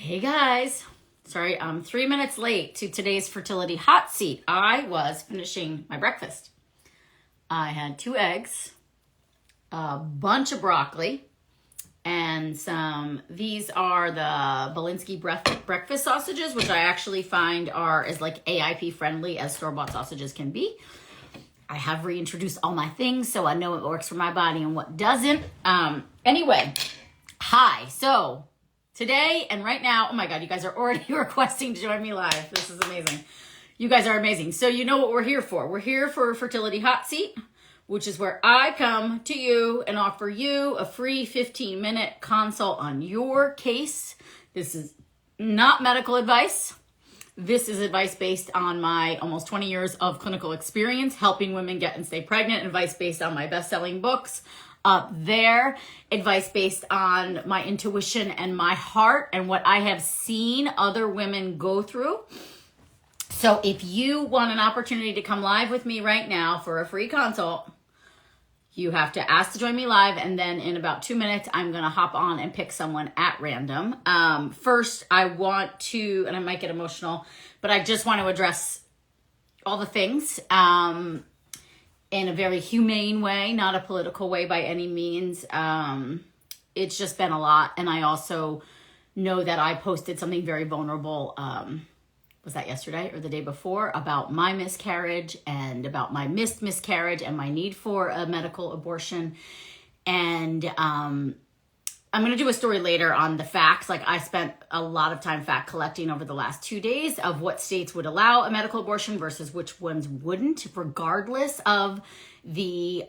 Hey guys, sorry I'm 3 minutes late to today's Fertility Hot Seat. I was finishing my breakfast. I had 2 eggs, a bunch of broccoli, and these are the Belinsky breakfast sausages, which I actually find are as like AIP friendly as store-bought sausages can be. I have reintroduced all my things, so I know what works for my body and what doesn't. Anyway, hi, so today and right now, oh my God, you guys are already requesting to join me live. This is amazing. You guys are amazing. So you know what we're here for. We're here for Fertility Hot Seat, which is where I come to you and offer you a free 15-minute consult on your case. This is not medical advice. This is advice based on my almost 20 years of clinical experience helping women get and stay pregnant, advice based on my best-selling books up there, advice based on my intuition and my heart and what I have seen other women go through. So if you want an opportunity to come live with me right now for a free consult, you have to ask to join me live, and then in about 2 minutes, I'm going to hop on and pick someone at random. First, I want to, and I might get emotional, but I just want to address all the things in a very humane way, not a political way by any means. It's just been a lot, and I also know that I posted something very vulnerable, was that yesterday or the day before, about my miscarriage and about my missed miscarriage and my need for a medical abortion. And I'm going to do a story later on the facts. Like, I spent a lot of time fact collecting over the last 2 days of what states would allow a medical abortion versus which ones wouldn't, regardless of the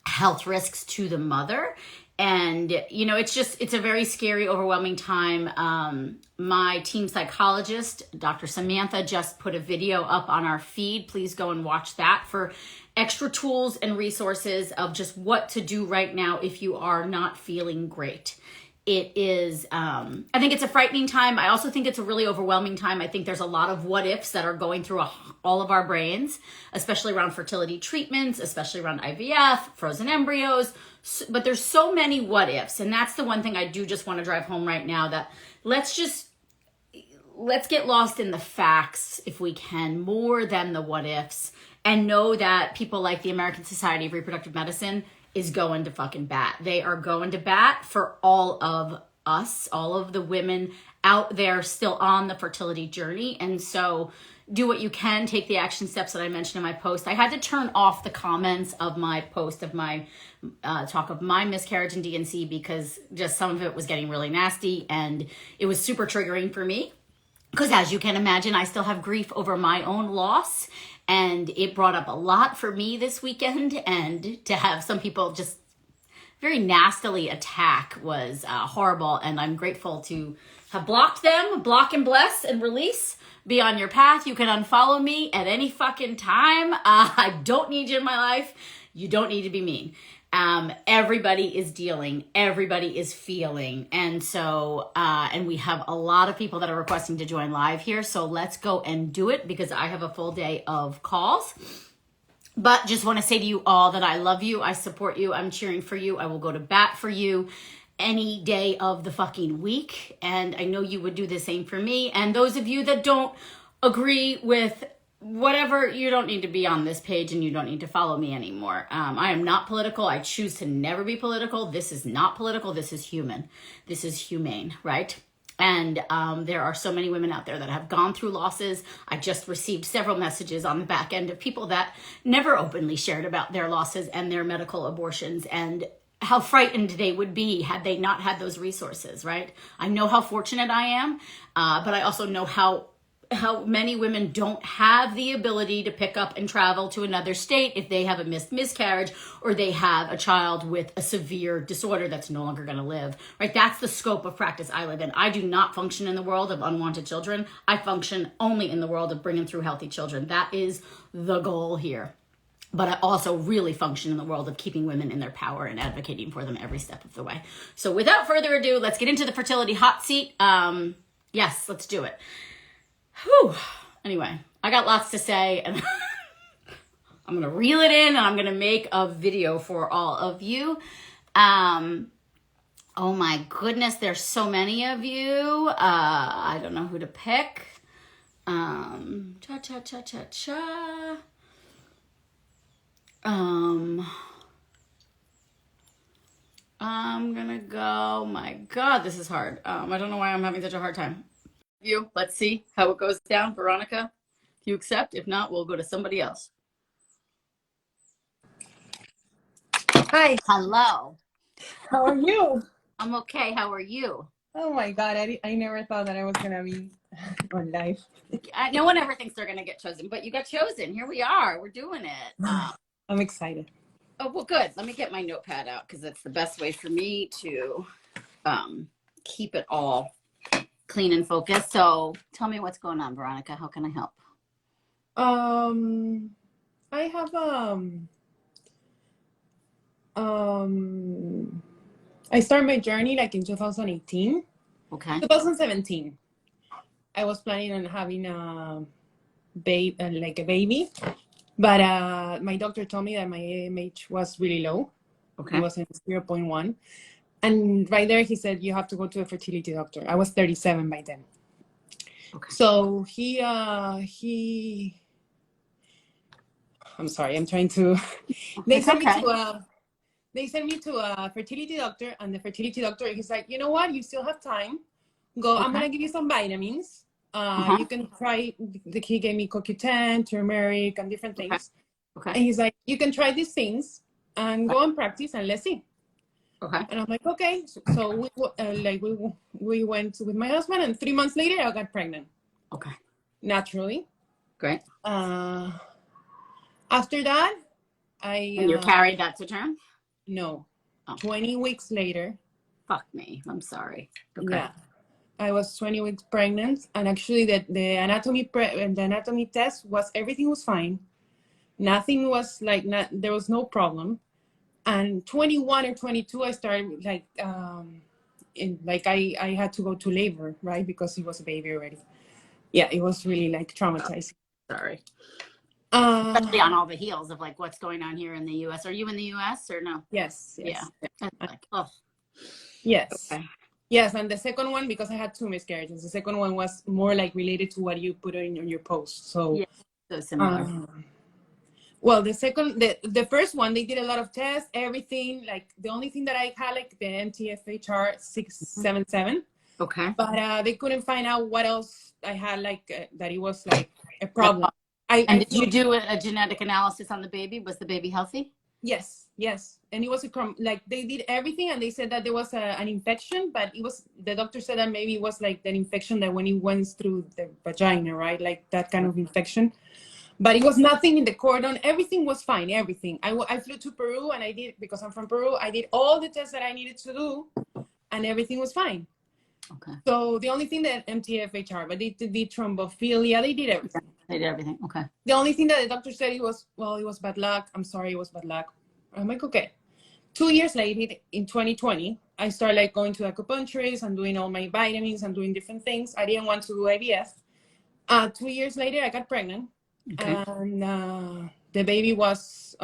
health risks to the mother. And, you know, it's a very scary, overwhelming time. My team psychologist, Dr. Samantha, just put a video up on our feed. Please go and watch that for extra tools and resources of just what to do right now if you are not feeling great. It is, I think it's a frightening time. I also think it's a really overwhelming time. I think there's a lot of what ifs that are going through all of our brains, especially around fertility treatments, especially around IVF, frozen embryos. But there's so many what ifs. And that's the one thing I do just want to drive home right now, that let's get lost in the facts if we can, more than the what ifs, and know that people like the American Society of Reproductive Medicine is going to fucking bat. They are going to bat for all of us, all of the women out there still on the fertility journey. And so do what you can, take the action steps that I mentioned in my post. I had to turn off the comments of my post of my talk of my miscarriage and D&C because just some of it was getting really nasty and it was super triggering for me. Because as you can imagine, I still have grief over my own loss, and it brought up a lot for me this weekend, and to have some people just very nastily attack was horrible, and I'm grateful to have blocked them. Block and bless and release. Be on your path. You can unfollow me at any fucking time. I don't need you in my life. You don't need to be mean. Everybody is dealing, everybody is feeling. And so, and we have a lot of people that are requesting to join live here. So let's go and do it because I have a full day of calls. But just want to say to you all that I love you. I support you. I'm cheering for you. I will go to bat for you any day of the fucking week. And I know you would do the same for me. And those of you that don't agree with whatever, you don't need to be on this page and you don't need to follow me anymore. I am not political. I choose to never be political. This is not political. This is human. This is humane, right? And there are so many women out there that have gone through losses. I just received several messages on the back end of people that never openly shared about their losses and their medical abortions and how frightened they would be had they not had those resources, right? I know how fortunate I am, but I also know how many women don't have the ability to pick up and travel to another state if they have a missed miscarriage or they have a child with a severe disorder that's no longer going to live, right? That's the scope of practice I live in. I do not function in the world of unwanted children. I function only in the world of bringing through healthy children. That is the goal here. But I also really function in the world of keeping women in their power and advocating for them every step of the way. So without further ado, let's get into the fertility hot seat. Yes, let's do it. Whew. Anyway, I got lots to say and I'm going to reel it in and I'm going to make a video for all of you. Oh my goodness, there's so many of you. I don't know who to pick. Cha cha cha cha cha. I'm gonna go. My God, this is hard. I don't know why I'm having such a hard time. You, let's see how it goes down, Veronica. If you accept, if not, we'll go to somebody else. Hi, Hello. how are you? I'm okay. How are you? Oh my God, I never thought that I was gonna be on live. No one ever thinks they're gonna get chosen, but you got chosen. Here we are. We're doing it. I'm excited. Oh, well, good. Let me get my notepad out because it's the best way for me to keep it all clean and focused. So tell me what's going on, Veronica. How can I help? I have I started my journey like in 2018, Okay. 2017. I was planning on having a baby, but my doctor told me that my AMH was really low. Okay. It was in 0.1. And right there, he said, you have to go to a fertility doctor. I was 37 by then. Okay. So I'm sorry, I'm trying to, they sent me to a fertility doctor, and the fertility doctor, he's like, you know what, you still have time. Go, Okay. I'm going to give you some vitamins. You can try, he gave me CoQ10, turmeric, and different things. Okay. And he's like, you can try these things and go and practice and let's see. Okay. And I'm like, okay. So we went with my husband, and 3 months later, I got pregnant. Okay. Naturally. Great. After that, And you carried that to term? No. Oh. 20 weeks later. Fuck me. I'm sorry. Okay. Yeah. I was 20 weeks pregnant, and actually the anatomy test was, everything was fine. Nothing was like, there was no problem. And 21 or 22, I started like, I had to go to labor, right? Because he was a baby already. Yeah, it was really like traumatizing. Sorry. Especially on all the heels of like what's going on here in the U.S. Are you in the U.S. or no? Yes. Yeah. Like, oh. Yes. Okay. Yes, and the second one, because I had 2 miscarriages, the second one was more like related to what you put in your post. So, yeah, so similar. Well, the first one, they did a lot of tests, everything. Like the only thing that I had, like the MTFHR 677. Okay. But they couldn't find out what else I had, like that it was like a problem. And did you do a genetic analysis on the baby? Was the baby healthy? Yes. And it was like they did everything, and they said that there was an infection, but the doctor said that maybe it was like an infection that when it went through the vagina, right? Like that kind of infection. But it was nothing in the cordon. Everything was fine, everything. I flew to Peru, and I did, because I'm from Peru, I did all the tests that I needed to do, and everything was fine. Okay. So the only thing that MTFHR, but they did thrombophilia, they did everything. They did everything. Okay. The only thing that the doctor said, it was bad luck. I'm sorry, it was bad luck. I'm like, okay. 2 years later, in 2020, I started like going to acupuncturist and doing all my vitamins and doing different things. I didn't want to do IVF. 2 years later, I got pregnant. Okay. And the baby was,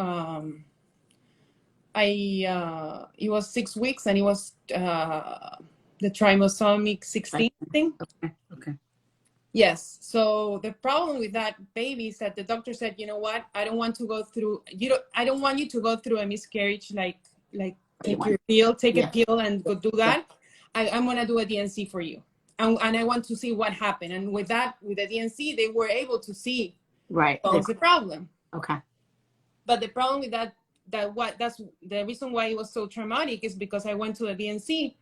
it was 6 weeks, and it was the trisomic 16 thing. Okay. Yes. So the problem with that baby is that the doctor said, you know what? I don't want to go through. I don't want you to go through a miscarriage. Like take your pill, take a pill, and go do that. I'm gonna do a DNC for you, and I want to see what happened. And with the DNC, they were able to see what was the problem. Okay. But the problem with that's the reason why it was so traumatic, is because I went to the DNC,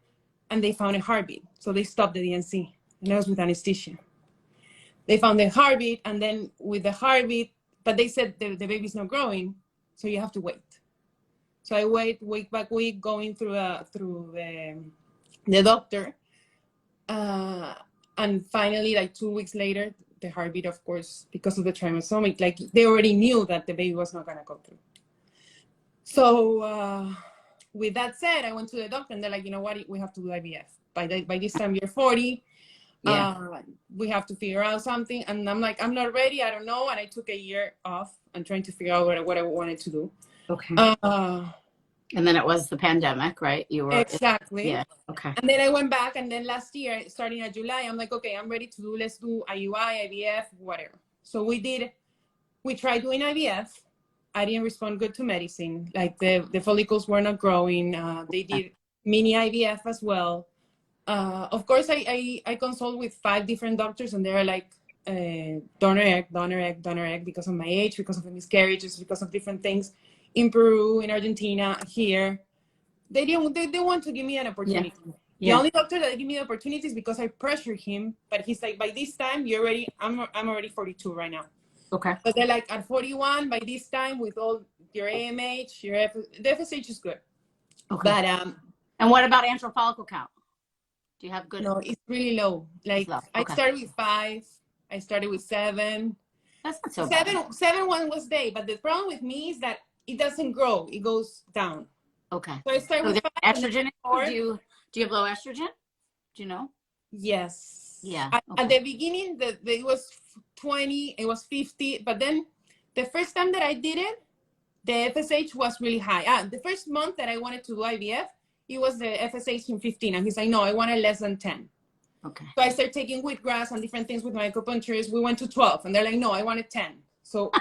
and they found a heartbeat, so they stopped the DNC, and I was with anesthesia. They found the heartbeat, and then with the heartbeat, but they said the baby's not growing, so you have to wait. So I wait week by week, going through the doctor, and finally, like 2 weeks later, the heartbeat, of course, because of the trisomic, like they already knew that the baby was not gonna go through. So with that said, I went to the doctor, and they're like, you know what, we have to do IVF. By this time, you're 40. We have to figure out something. And I'm like, I'm not ready, I don't know. And I took a year off and trying to figure out what I wanted to do. Okay. And then it was the pandemic, right? You were, Exactly. yeah. Okay. And then I went back, and then last year, starting in July, I'm like, okay, I'm ready to do, let's do IUI, IVF, whatever. So we tried doing IVF. I didn't respond good to medicine. Like the follicles were not growing. They did mini IVF as well. Of course, I consult with 5 different doctors, and they're like, donor egg, donor egg, donor egg, because of my age, because of the miscarriages, because of different things in Peru, in Argentina, here. They want to give me an opportunity. Yeah. The Yeah. only doctor that give me the opportunity is because I pressure him, but he's like, by this time, you're ready. I'm already 42 right now. Okay. But they're like, at 41, by this time, with all your AMH, the FSH is good. Okay. But and what about antral follicle count? Do you have good? no, it's really low. Like low. I Okay. started with 5. I started with 7. That's not so bad. 7 one was day, but the problem with me is that it doesn't grow; it goes down. Okay. So I start with 5. Estrogen? Do you have low estrogen? Do you know? Yes. Yeah. At the beginning, it was 20, it was 50, but then the first time that I did it, the FSH was really high. The first month that I wanted to do IVF, it was the FSH in 15, and he's like, no, I wanted less than 10. Okay. So I started taking wheatgrass and different things with my acupuncturist. We went to 12, and they're like, no, I wanted 10. So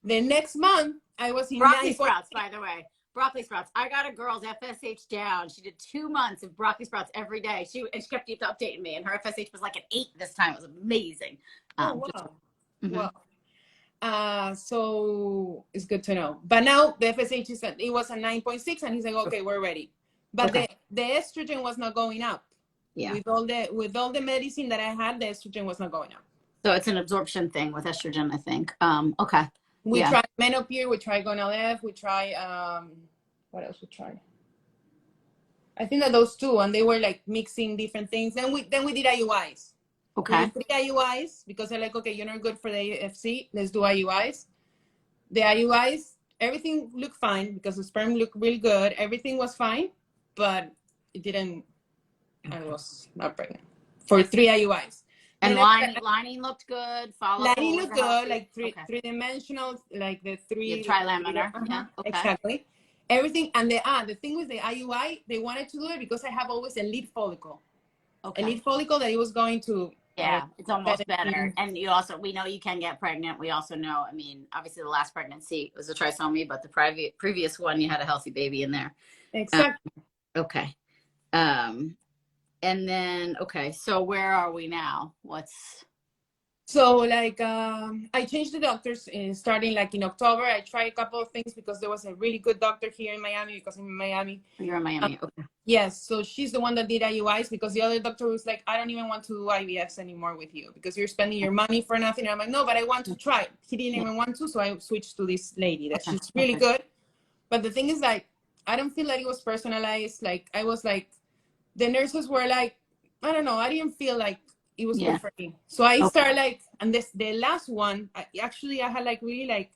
the next month, I was in broccoli sprouts, by the way. Broccoli sprouts. I got a girl's FSH down. She did 2 months of broccoli sprouts every day. She kept updating me, and her FSH was like an 8 this time. It was amazing. Oh, wow. Wow. So it's good to know. But now the FSH it was a 9.6, and he's like, okay, we're ready. But the estrogen was not going up. Yeah. With all the medicine that I had, the estrogen was not going up. So it's an absorption thing with estrogen, I think. Okay. We tried Menopur, we tried Gonal-F, we tried what else we tried? I think that those 2, and they were like mixing different things. Then we did IUIs. Okay. We did 3 IUIs because they're like, okay, you're not good for the AFC. Let's do IUIs. The IUIs, everything looked fine because the sperm looked really good. Everything was fine, but it didn't. I was not pregnant for 3 IUIs. And lining looked good. Lining looked good, like three-dimensional, like the 3 trilaminar. Yeah, okay. Exactly. Everything, and the thing with the IUI, they wanted to do it because I have always a lead follicle. Okay. A lead follicle that it was going to. Yeah, it's almost better. And we know you can get pregnant. We also know, I mean, obviously the last pregnancy was a trisomy, but the previous one, you had a healthy baby in there. Exactly. Okay. And then, so where are we now? So like, I changed the doctors starting like in October. I tried a couple of things because there was a really good doctor here in Miami, because I'm in Miami. You're in Miami, okay. Yes, so she's the one that did IUIs, because the other doctor was like, I don't even want to do IVFs anymore with you because you're spending your money for nothing. And I'm like, no, but I want to try. He didn't even want to, so I switched to this lady that she's really good. But the thing is, like, I don't feel like it was personalized. Like, I was like, the nurses were like, I don't know, I didn't feel like it was good for me. So I started like, and the last one, I had like really like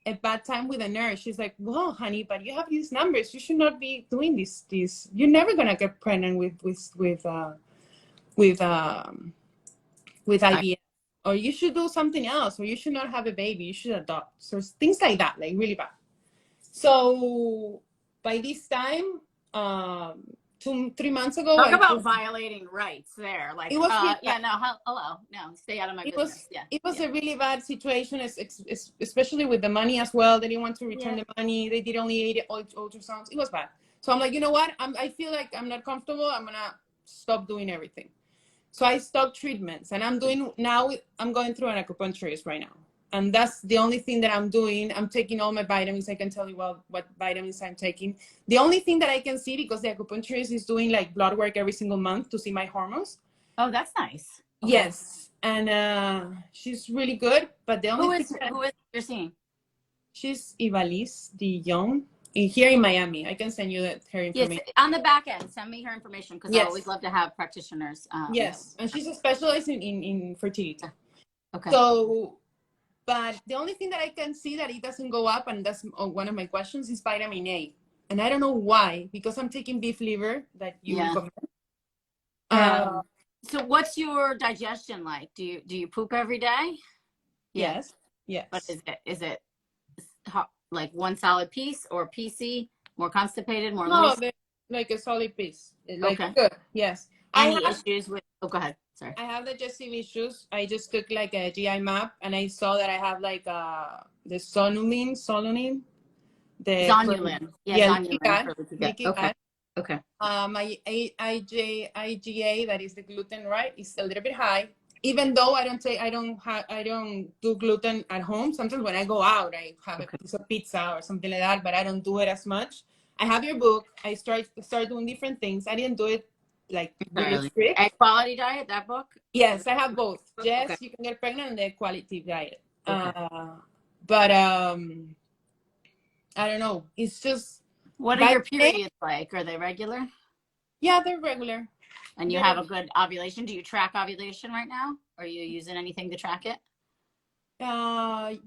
a bad time with a nurse. She's like, "Whoa, honey, but you have these numbers. You should not be doing this. You're never gonna get pregnant with IVF, or you should do something else, or you should not have a baby. You should adopt." So things like that, like really bad. So by this time, 2-3 months ago, talk about violating rights there. Like, it was no, stay out of my business. It was a really bad situation, especially with the money as well. They didn't want to return the money. They did only 8 ultrasounds. It was bad. So I'm like, you know what? I feel like I'm not comfortable. I'm gonna stop doing everything. So I stopped treatments, and I'm going through an acupuncturist right now. And that's the only thing that I'm doing. I'm taking all my vitamins. I can tell you what vitamins I'm taking. The only thing that I can see, because the acupuncturist is doing like blood work every single month to see my hormones. Oh, that's nice. Okay. Yes. And she's really good. But the only who is you're seeing? She's Ivalice Dion here in Miami. I can send you her information. Yes, on the back end. Send me her information, because I always love to have practitioners. Yes. And she's a specialist in fertility. Okay. So, but the only thing that I can see that it doesn't go up, and that's one of my questions, is vitamin A. And I don't know why, because I'm taking beef liver that you recommend. So what's your digestion like? Do you poop every day? Yes. But is it like one solid piece or PC? More constipated, more No, loose? they're like a solid piece. Like Okay. good. Yes. Any issues with, oh, go ahead. Sorry. I have digestive issues. I just took like a GI map and I saw that I have like the Solunin, the Zonulin. Yeah, yeah, zonulin for leaky gut. leaky Okay. gut. Okay. My IgA, that is the gluten, right, is a little bit high. Even though I don't do gluten at home. Sometimes when I go out, I have a piece of pizza or something like that, but I don't do it as much. I have your book. I start doing different things. I didn't do it like really strict. Egg quality diet, that book? Yes, I have both. Yes, Okay. you can get pregnant and the quality diet. Okay. But I don't know. It's just What are your periods like? Are they regular? Yeah, they're regular. And you have a good ovulation? Do you track ovulation right now? Are you using anything to track it?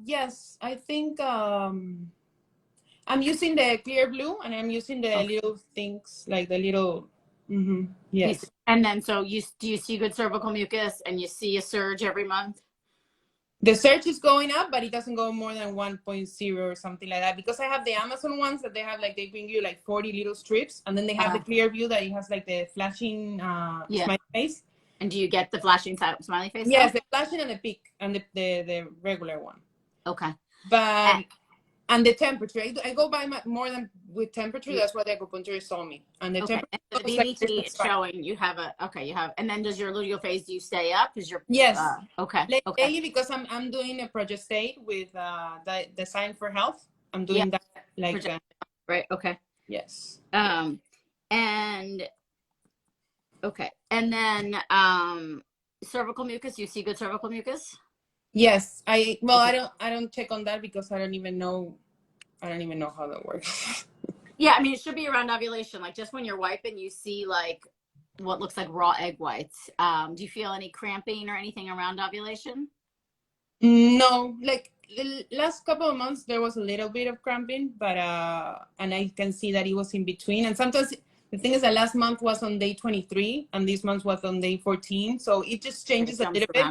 Yes, I think I'm using the clear blue and I'm using the little things like the little yes. And then so do you see good cervical mucus and you see a surge every month? The surge is going up, but it doesn't go more than 1.0 or something like that. Because I have the Amazon ones that they have like, they bring you like 40 little strips, and then they have the clear view that it has like the flashing smiley face. And do you get the flashing smiley face? Yes, the flashing and the peak and the regular one. Okay. But and the temperature, I go by more than with temperature. That's what the acupuncturist told me. And the temperature. And the VBT is showing you have and then does your luteal phase, do you stay up? Is your okay. Lately, because I'm doing a project state with the Design for Health. I'm doing that like right. Okay. Yes. And okay. And then cervical mucus, you see good cervical mucus? Yes. I don't check on that because I don't even know how that works. Yeah, I mean, it should be around ovulation. Like just when you're wiping, you see like what looks like raw egg whites. Do you feel any cramping or anything around ovulation? No, like the last couple of months there was a little bit of cramping, but and I can see that it was in between. And sometimes the thing is that last month was on day 23 and this month was on day 14, so it just changes a little bit.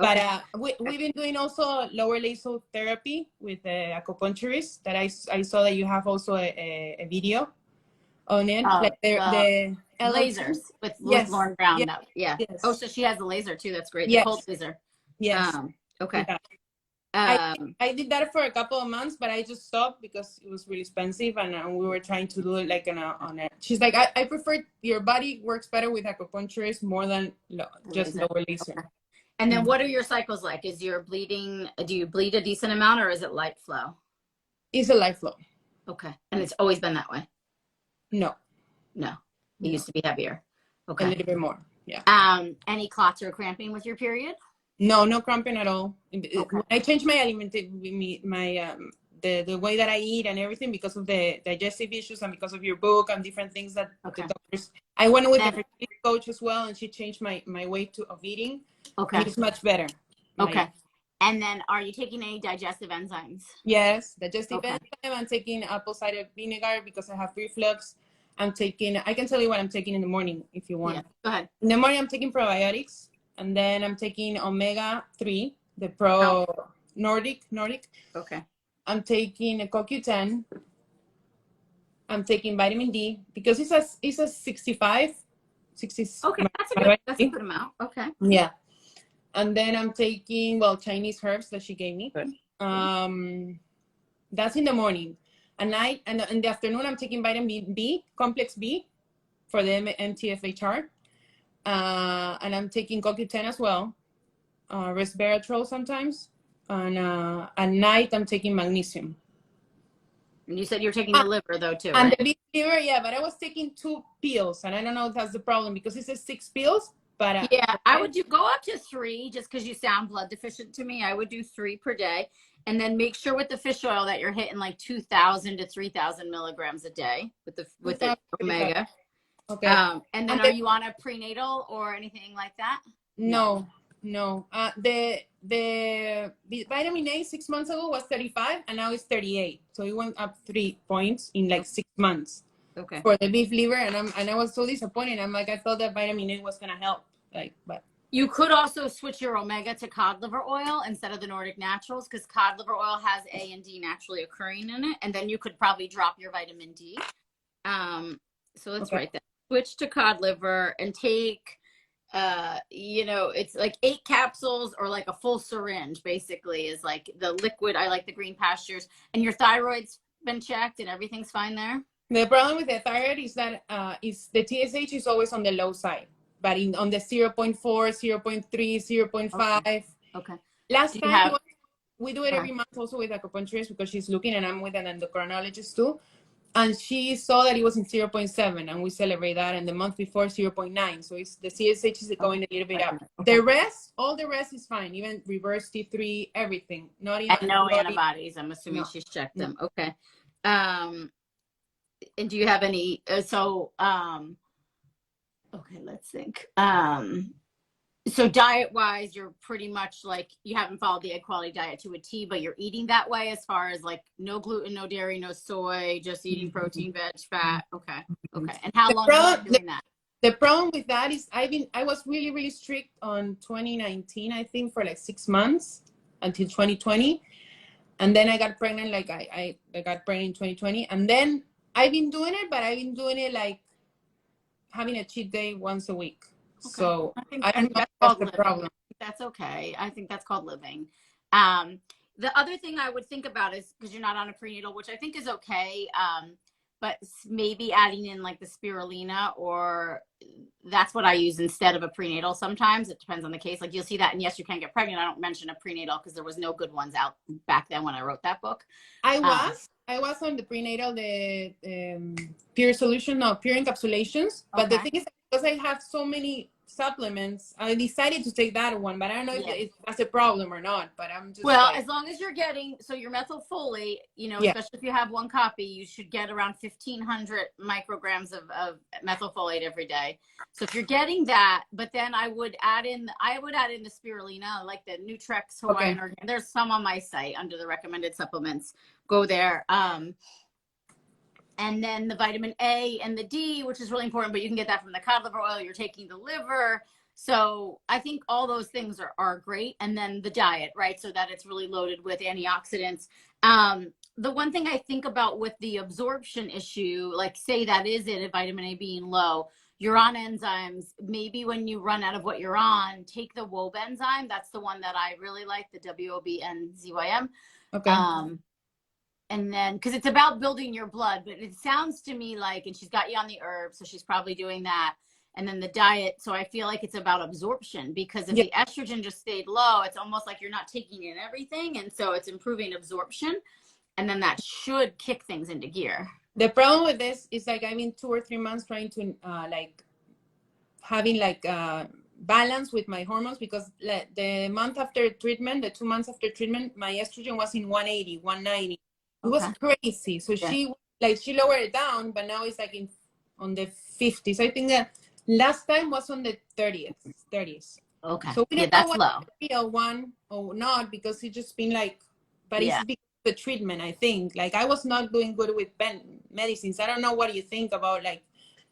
But we've been doing also lower laser therapy with the acupuncturist that I saw that you have also a video on it, like the lasers with Lauren Brown. Yes. Oh, so she has a laser too. That's great. The cold laser. Yes. Okay. Yeah. I did that for a couple of months, but I just stopped because it was really expensive, and we were trying to do it like on a. She's like, I prefer, your body works better with acupuncturist more than just lower laser. Okay. And then what are your cycles like? Is your bleeding, do you bleed a decent amount or is it light flow? It's a light flow. Okay. And it's always been that way? No. It used to be heavier. Okay. A little bit more. Yeah. Any clots or cramping with your period? No cramping at all. Okay. When I changed my the way that I eat and everything because of the digestive issues and because of your book and different things that the doctors. I went with the fertility coach as well, and she changed my way of eating. Okay. It's much better. Okay. And then are you taking any digestive enzymes? Yes, digestive enzyme. I'm taking apple cider vinegar because I have reflux. I can tell you what I'm taking in the morning if you want. Yeah, go ahead. In the morning, I'm taking probiotics, and then I'm taking omega-3, the Nordic. Okay. I'm taking a CoQ10. I'm taking vitamin D because it's a 65, 60. Okay, that's a good amount. Okay. Yeah. And then I'm taking, Chinese herbs that she gave me. Good. That's in the morning. At night, and in the afternoon, I'm taking vitamin B, complex B, for the MTFHR. And I'm taking CoQ10 as well, resveratrol sometimes. And at night, I'm taking magnesium. And you said you're taking the liver, though, too, and right? The big liver, yeah, but I was taking 2 pills, and I don't know if that's the problem, because it says 6 pills. But I would go up to 3 just because you sound blood deficient to me. I would do 3 per day. And then make sure with the fish oil that you're hitting like 2,000 to 3,000 milligrams a day with the omega. Okay. And then are you on a prenatal or anything like that? No. The vitamin A 6 months ago was 35, and now it's 38. So it went up 3 points in like 6 months. Okay. For the beef liver, and I was so disappointed. I'm like, I thought that vitamin A was gonna help, but You could also switch your omega to cod liver oil instead of the Nordic Naturals, because cod liver oil has A and D naturally occurring in it, and then you could probably drop your vitamin D. So let's Okay. write that. Switch to cod liver and take, it's like 8 capsules or like a full syringe. Basically, is like the liquid. I like the green pastures, and your thyroid's been checked and everything's fine there. The problem with the thyroid is that is the TSH is always on the low side, but on the 0.4, 0.3, 0.5. Okay. Okay. Last Do you time have? we do it every month also with acupuncturist because she's looking, and I'm with an endocrinologist too. And she saw that it was in 0.7, and we celebrate that. And the month before 0.9, so it's the CSH is going a little bit up. Okay. The rest, all the rest is fine, even reverse T3, everything. Not even and no antibodies. I'm assuming she's checked them. Okay. And do you have any? Okay, let's think. So diet wise, you're pretty much like you haven't followed the egg quality diet to a T, but you're eating that way as far as like no gluten, no dairy, no soy, just eating protein, veg, fat. Okay. Okay. And how long have you been doing that? The problem with that is I was really, really strict on 2019, I think, for like 6 months until 2020. And then I got pregnant, like I got pregnant in 2020. And then I've been doing it, but I've been doing it like having a cheat day once a week. Okay. So I don't know if that's the problem. That's okay. I think that's called living. The other thing I would think about is, because you're not on a prenatal, which I think is okay, but maybe adding in like the spirulina, or that's what I use instead of a prenatal sometimes. It depends on the case. Like you'll see that, and yes, you can get pregnant. I don't mention a prenatal because there was no good ones out back then when I wrote that book. I was on the prenatal, the pure solution, no, pure encapsulations. But the thing is, because I have so many supplements, I decided to take that one, but I don't know if that's a problem or not. But I'm just as long as you're getting, so your methylfolate, especially if you have one copy, you should get around 1,500 micrograms of methylfolate every day. So if you're getting that, but then I would add in the spirulina, like the Nutrex Hawaiian Organic. There's some on my site under the recommended supplements. Go there. And then the vitamin A and the D, which is really important, but you can get that from the cod liver oil. You're taking the liver. So I think all those things are great. And then the diet, right? So that it's really loaded with antioxidants. The one thing I think about with the absorption issue, like say that is it, vitamin A being low, you're on enzymes. Maybe when you run out of what you're on, take the WOB enzyme. That's the one that I really like, the WOBNZYM. Okay. And then, because it's about building your blood, but it sounds to me like, and she's got you on the herbs, so she's probably doing that. And then the diet. So I feel like it's about absorption, because if the estrogen just stayed low, it's almost like you're not taking in everything. And so it's improving absorption. And then that should kick things into gear. The problem with this is like I've been 2 or 3 months trying to like having like balance with my hormones, because the month after treatment, the 2 months after treatment, my estrogen was in 180, 190. It was crazy. So she lowered it down, but now it's like on the 50s. I think that last time was on the 30s. Okay. So we don't know what low. Real one or not, because it's just been like, but it's because of the treatment, I think. Like I was not doing good with medicines. I don't know what you think about like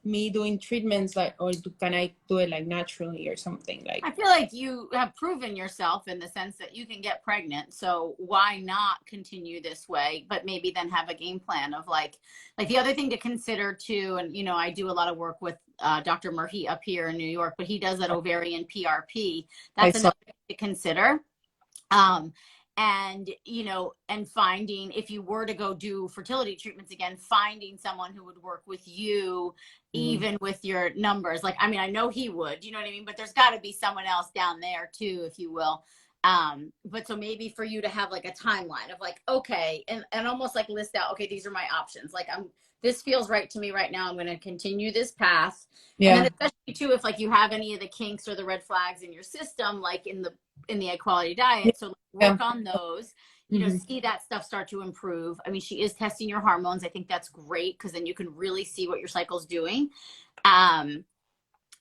me doing treatments, like, or can I do it like naturally or something? Like I feel like you have proven yourself in the sense that you can get pregnant, so why not continue this way, but maybe then have a game plan of like the other thing to consider too. And I do a lot of work with Dr. Murphy up here in New York, but he does that ovarian PRP. That's another thing to consider. And finding, if you were to go do fertility treatments again, finding someone who would work with you, even with your numbers. Like, I mean, I know he would, you know what I mean? But there's got to be someone else down there too, if you will. But so maybe for you to have like a timeline of like, okay, and almost like list out, okay, these are my options. Like this feels right to me right now. I'm going to continue this path. Yeah. And then especially too, if like you have any of the kinks or the red flags in your system, like in the egg quality diet. So work on those, see that stuff start to improve. I mean, she is testing your hormones. I think that's great, because then you can really see what your cycle's doing.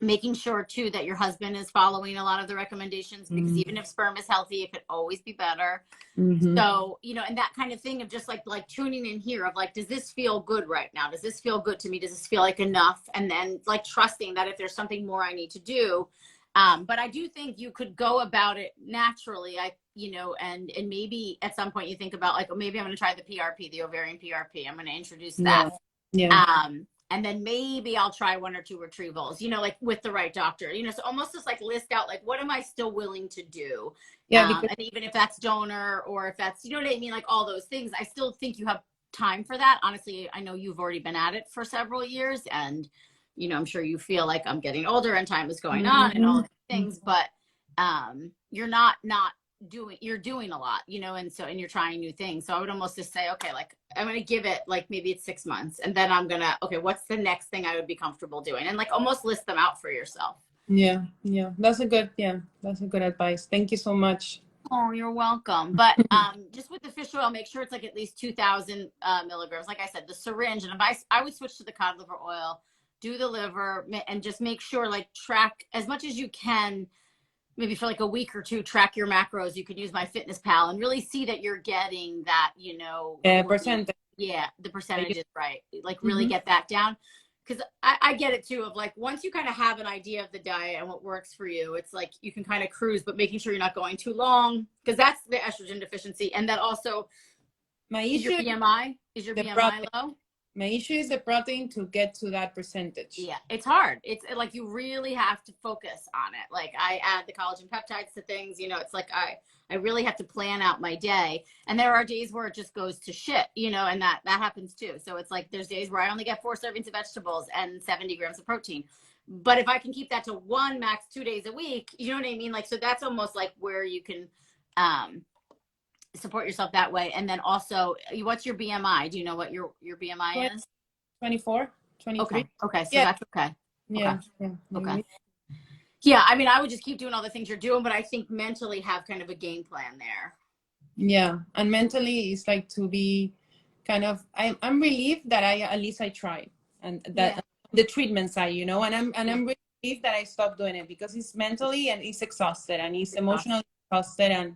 Making sure too that your husband is following a lot of the recommendations, because even if sperm is healthy, it could always be better. So, and that kind of thing of just like tuning in here of like, does this feel good right now? Does this feel good to me? Does this feel like enough? And then like trusting that if there's something more I need to do, But I do think you could go about it naturally. And maybe at some point you think about like, oh, maybe I'm going to try the PRP, the ovarian PRP. I'm going to introduce that. Yeah. And then maybe I'll try 1 or 2 retrievals, like with the right doctor, so almost just like list out, like, what am I still willing to do? Yeah. Because And even if that's donor or if that's, what I mean? Like all those things, I still think you have time for that. Honestly, I know you've already been at it for several years, and, I'm sure you feel like I'm getting older and time is going on and all of these things, but you're not you're doing a lot, and you're trying new things. So I would almost just say, okay, like I'm going to give it like maybe it's 6 months, and then I'm going to, okay, what's the next thing I would be comfortable doing? And like almost list them out for yourself. Yeah. That's a good advice. Thank you so much. Oh, you're welcome. But just with the fish oil, make sure it's like at least 2,000 milligrams. Like I said, the syringe, and if I would switch to the cod liver oil, do the liver, and just make sure, like, track as much as you can. Maybe for like a week or 2, track your macros. You could use MyFitnessPal and really see that you're getting that, Percentage. Yeah, the percentage is right. Like really get that down. Because I get it too, of like, once you kind of have an idea of the diet and what works for you, it's like you can kind of cruise, but making sure you're not going too long, because that's the estrogen deficiency. And that also, my issue is your BMI low? My issue is the protein to get to that percentage. Yeah, it's hard. It's like you really have to focus on it. Like I add the collagen peptides to things, it's like I really have to plan out my day. And there are days where it just goes to shit, and that happens too. So it's like there's days where I only get 4 servings of vegetables and 70 grams of protein. But if I can keep that to 1, max 2 days a week, you know what I mean? Like, so that's almost like where you can support yourself that way. And then also, what's your BMI? Do you know what your BMI is? 24, 23. Okay. So yeah. that's okay. Yeah. Okay. Yeah. I mean, I would just keep doing all the things you're doing, but I think mentally have kind of a game plan there. Yeah. And mentally it's like to be kind of, I'm relieved that at least I tried, and that the treatment side, and I'm relieved that I stopped doing it, because it's mentally and it's exhausted and it's emotionally exhausted, and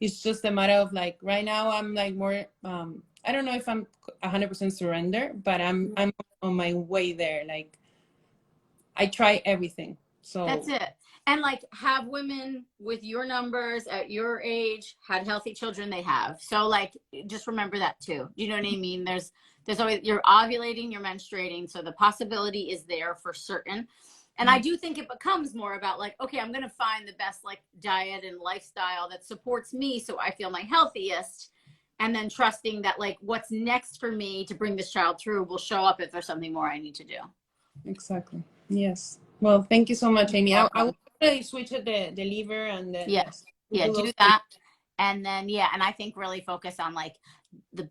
it's just a matter of like, right now I'm like more, I don't know if I'm 100% surrender, but I'm on my way there. Like I try everything. So that's it. And like, have women with your numbers at your age had healthy children? They have. So like, just remember that too. You know what I mean? There's always, you're ovulating, you're menstruating. So the possibility is there for certain. And I do think it becomes more about like, okay, I'm going to find the best like diet and lifestyle that supports me so I feel my healthiest. And then trusting that like what's next for me to bring this child through will show up if there's something more I need to do. Exactly. Yes. Well, thank you so much, Aimee. I will switch it the liver and the do that. And then and I think really focus on like the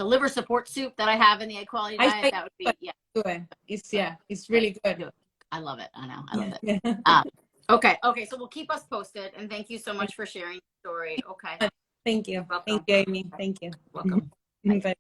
liver support soup that I have in the Egg Quality diet. That would be it's really good. I love it. I know. I love it. Okay. So we'll keep us posted, and thank you so much for sharing your story. Okay. Thank you. Thank you, Aimee. Thank you. Welcome. Bye.